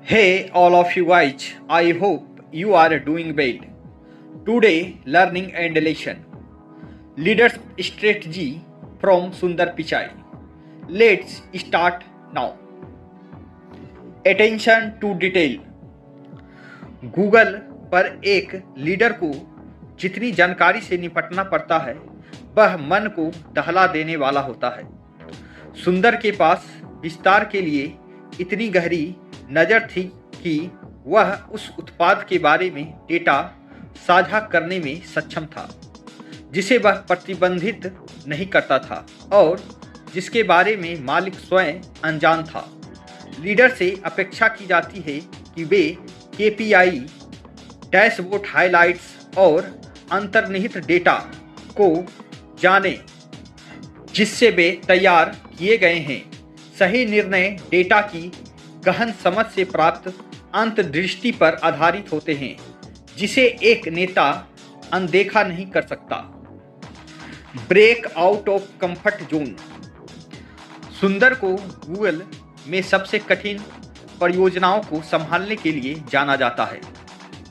Hey, all of you guys, I hope you are doing well. Today, learning and lesson. Leadership strategy from Sundar Pichai. Let's start now. Attention to detail. Google पर एक leader को जितनी जानकारी से निपटना पड़ता है वह मन को दहला देने वाला होता है। सुंदर के पास विस्तार के लिए इतनी गहरी नज़र थी कि वह उस उत्पाद के बारे में डेटा साझा करने में सक्षम था जिसे वह प्रतिबंधित नहीं करता था और जिसके बारे में मालिक स्वयं अनजान था। लीडर से अपेक्षा की जाती है कि वे केपीआई, डैशबोर्ड हाइलाइट्स और अंतर्निहित डेटा को जानें जिससे वे तैयार किए गए हैं। सही निर्णय डेटा की गहन समझ से प्राप्त अंतर्दृष्टि पर आधारित होते हैं जिसे एक नेता अनदेखा नहीं कर सकता। Break out of comfort zone. Sundar को गूगल में सबसे कठिन परियोजनाओं को संभालने के लिए जाना जाता है।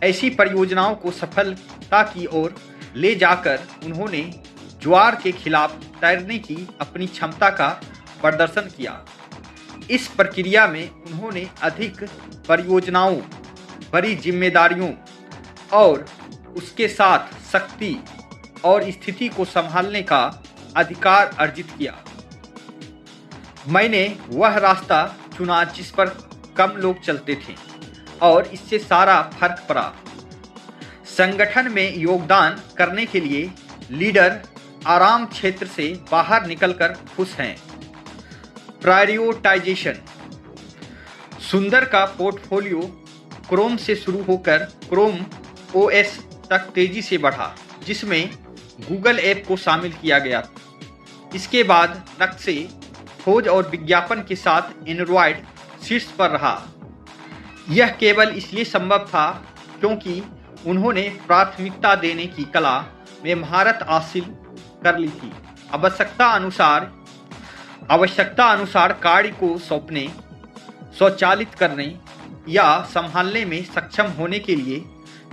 ऐसी परियोजनाओं को सफलता की ओर ले जाकर उन्होंने ज्वार के खिलाफ तैरने की अपनी क्षमता का प्रदर्शन किया। इस प्रक्रिया में उन्होंने अधिक परियोजनाओं, बड़ी जिम्मेदारियों और उसके साथ शक्ति और स्थिति को संभालने का अधिकार अर्जित किया। मैंने वह रास्ता चुना जिस पर कम लोग चलते थे और इससे सारा फर्क पड़ा। संगठन में योगदान करने के लिए लीडर आराम क्षेत्र से बाहर निकलकर खुश हैं। प्रायोरिटाइजेशन। सुंदर का पोर्टफोलियो क्रोम से शुरू होकर क्रोम ओएस तक तेजी से बढ़ा जिसमें गूगल ऐप को शामिल किया गया। इसके बाद नक्शे, खोज और विज्ञापन के साथ एंड्रॉयड शीर्ष पर रहा। यह केवल इसलिए संभव था क्योंकि उन्होंने प्राथमिकता देने की कला में महारत हासिल कर ली थी। आवश्यकता अनुसार कार्य को सौंपने, स्वचालित करने या संभालने में सक्षम होने के लिए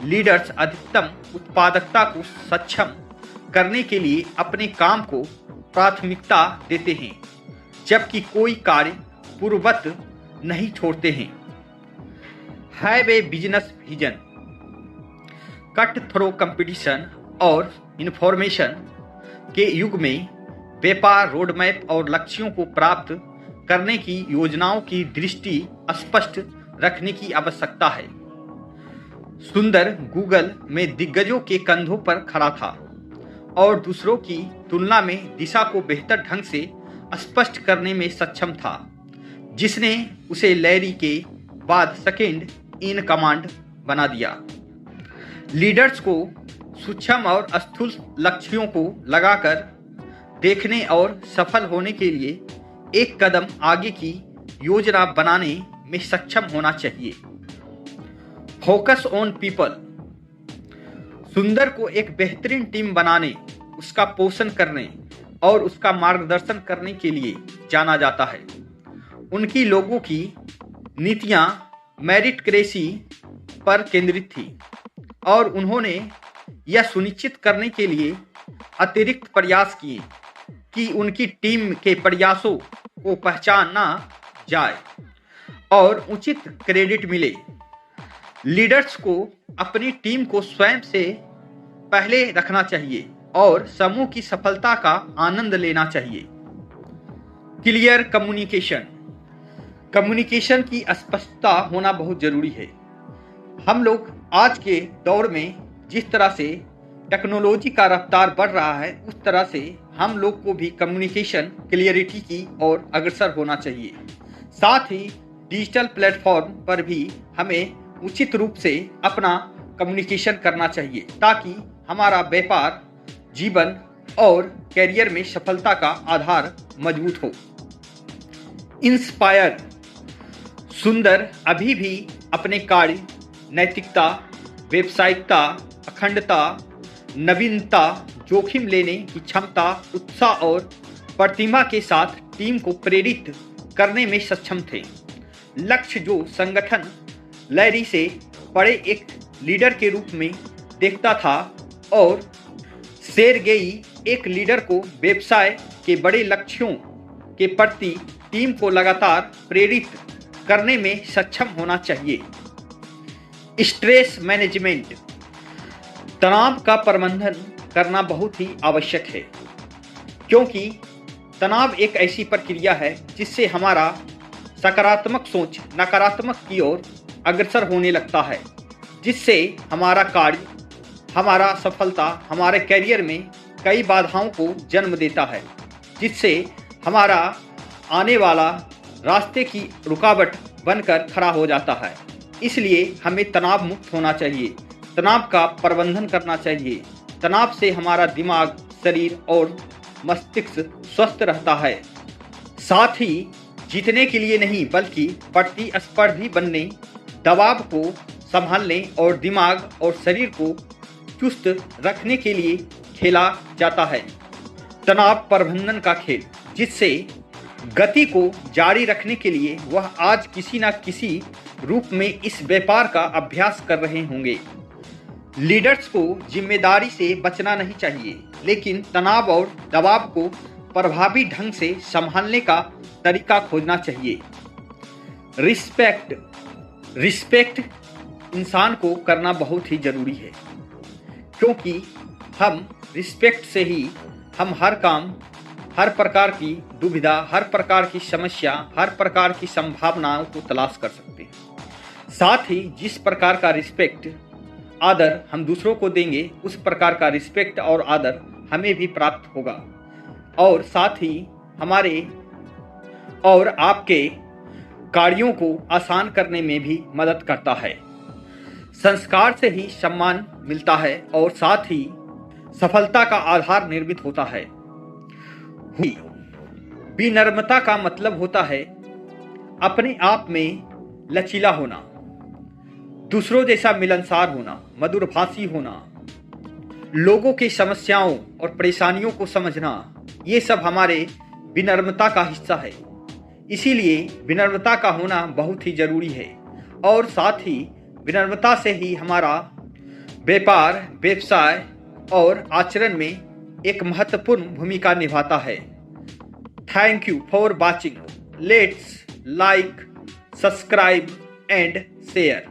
लीडर्स अधिकतम उत्पादकता को सक्षम करने के लिए अपने काम को प्राथमिकता देते हैं जबकि कोई कार्य पूर्ववत नहीं छोड़ते हैं। Have a business vision. Cut throat competition और इंफॉर्मेशन के युग में व्यापार रोडमैप और लक्ष्यों को प्राप्त करने की योजनाओं की दृष्टि स्पष्ट रखने की आवश्यकता है। सुंदर गूगल में दिग्गजों के कंधों पर खड़ा था और दूसरों की तुलना में दिशा को बेहतर ढंग से स्पष्ट करने में सक्षम था जिसने उसे लैरी के बाद सेकंड इन कमांड बना दिया। लीडर्स को सूक्ष्म और स्थूल लक्ष्यों को लगाकर देखने और सफल होने के लिए एक कदम आगे की योजना बनाने में सक्षम होना चाहिए। Focus on people. सुंदर को एक बेहतरीन टीम बनाने, उसका पोषण करने और उसका मार्गदर्शन करने के लिए जाना जाता है। उनकी लोगों की नीतियां मेरिटक्रेसी पर केंद्रित थी और उन्होंने यह सुनिश्चित करने के लिए अतिरिक्त प्रयास किए कि उनकी टीम के प्रयासों को पहचाना जाए और उचित क्रेडिट मिले। लीडर्स को अपनी टीम को स्वयं से पहले रखना चाहिए और समूह की सफलता का आनंद लेना चाहिए। Clear communication. कम्युनिकेशन की स्पष्टता होना बहुत जरूरी है। हम लोग आज के दौर में जिस तरह से टेक्नोलॉजी का रफ्तार बढ़ रहा है उस तरह से हम लोग को भी कम्युनिकेशन क्लियरिटी की ओर अग्रसर होना चाहिए। साथ ही डिजिटल प्लेटफॉर्म पर भी हमें उचित रूप से अपना कम्युनिकेशन करना चाहिए ताकि हमारा व्यापार, जीवन और कैरियर में सफलता का आधार मजबूत हो। इंस्पायर। सुंदर अभी भी अपने कार्य, नैतिकता, व्यावसायिकता, अखंडता, नवीनता, जोखिम लेने की क्षमता, उत्साह और प्रतिभा के साथ टीम को प्रेरित करने में सक्षम थे। लक्ष्य जो संगठन लैरी से बड़े एक लीडर के रूप में देखता था और सेर्गेई एक लीडर को व्यवसाय के बड़े लक्ष्यों के प्रति टीम को लगातार प्रेरित करने में सक्षम होना चाहिए। स्ट्रेस मैनेजमेंट, तनाव का प्रबंधन करना बहुत ही आवश्यक है, क्योंकि तनाव एक ऐसी प्रक्रिया है जिससे हमारा सकारात्मक सोच नकारात्मक की ओर अग्रसर होने लगता है, जिससे हमारा कार्य, हमारा सफलता, हमारे करियर में कई बाधाओं को जन्म देता है, जिससे हमारा आने वाला रास्ते की रुकावट बनकर खड़ा हो जाता है। इसलिए हमें तनाव मुक्त होना चाहिए, तनाव का प्रबंधन करना चाहिए। तनाव से हमारा दिमाग, शरीर और मस्तिष्क स्वस्थ रहता है। साथ ही जीतने के लिए नहीं बल्कि प्रतिस्पर्धी बनने, दबाव को संभालने और दिमाग और शरीर को चुस्त रखने के लिए खेला जाता है तनाव प्रबंधन का खेल, जिससे गति को जारी रखने के लिए वह आज किसी न किसी रूप में इस व्यापार का अभ्यास कर रहे होंगे। लीडर्स को जिम्मेदारी से बचना नहीं चाहिए, लेकिन तनाव और दबाव को प्रभावी ढंग से संभालने का तरीका खोजना चाहिए। रिस्पेक्ट इंसान को करना बहुत ही जरूरी है, क्योंकि हम रिस्पेक्ट से ही हम हर काम, हर प्रकार की दुविधा, हर प्रकार की समस्या, हर प्रकार की संभावनाओं को तलाश कर सकते हैं। साथ ही जिस प्रकार का रिस्पेक्ट, आदर हम दूसरों को देंगे, उस प्रकार का रिस्पेक्ट और आदर हमें भी प्राप्त होगा और साथ ही हमारे और आपके कार्यों को आसान करने में भी मदद करता है। संस्कार से ही सम्मान मिलता है और साथ ही सफलता का आधार निर्मित होता है। विनम्रता का मतलब होता है अपने आप में लचीला होना, दूसरों जैसा मिलनसार होना, मधुरभाषी होना, लोगों की समस्याओं और परेशानियों को समझना, ये सब हमारे विनम्रता का हिस्सा है। इसीलिए विनम्रता का होना बहुत ही जरूरी है और साथ ही विनम्रता से ही हमारा व्यापार, व्यवसाय और आचरण में एक महत्वपूर्ण भूमिका निभाता है। Thank you for watching. Let's like, subscribe and share.